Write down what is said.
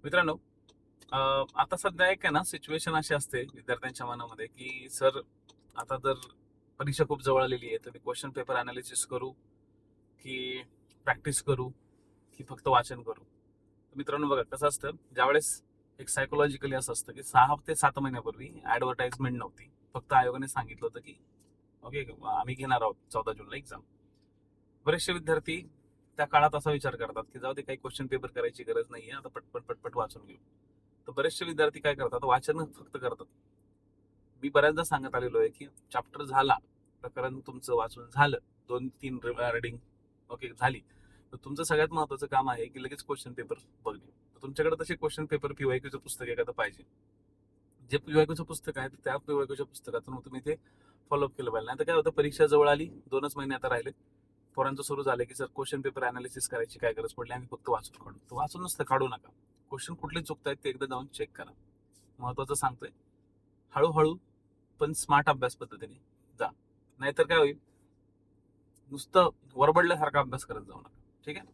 मित्रांनो, आता सध्या एक आहे ना सिच्युएशन अशी असते विद्यार्थ्यांच्या मनामध्ये, की सर आता जर परीक्षा खूप जवळ आलेली आहे, तर मी क्वेश्चन पेपर अनालिसिस करू की प्रॅक्टिस करू की फक्त वाचन करू. तर मित्रांनो बघा कसं असतं, ज्यावेळेस एक सायकोलॉजिकली असं असतं की 6 ते 7 महिन्यापूर्वी ऍडव्हर्टाइजमेंट नव्हती, फक्त आयोगाने सांगितलं होतं की ओके आम्ही घेणार आहोत 14 जूनला एक्झाम. बरेचसे विद्यार्थी त्या काळात असा विचार करतात की जाऊ दे, काही क्वेश्चन पेपर करायची गरज नाहीये, आता पटपट पटपट वाचून घेऊ. तर बरेचसे विद्यार्थी काय करतात, वाचन फक्त करतात. मी बऱ्याचदा सांगत आलेलो आहे की चॅप्टर झाला, प्रकरण तुमचं वाचून झालं, 2-3 रिडिंग ओके झाली, तर तुमचं सगळ्यात महत्वाचं काम आहे की लगेच क्वेश्चन पेपर बघणे. तर तुमच्याकडे तसे क्वेश्चन पेपर पीवायक्यूचं पुस्तक एखादं पाहिजे. जे पीवायक्यूचं पुस्तक आहे त्या पीवायक्यूच्या पुस्तकातून तुम्ही ते फॉलोअप केलं पाहिजे. नाही तर काय होतं, परीक्षा जवळ आली, 2च महिने आता राहिले, पोरांचं सुरू झालं की सर क्वेश्चन पेपर अनालिसिस करायची काय गरज पडली, आम्ही फक्त वाचून काढू. तर वाचून नसतं, काढू नका. क्वेश्चन कुठले चुकतायत ते एकदा जाऊन चेक करा. महत्वाचं सांगतोय, हळूहळू पण स्मार्ट अभ्यास पद्धतीने जा. नाहीतर काय होईल, नुसतं वरबडल्यासारखा अभ्यास करत जाऊ नका. ठीक आहे.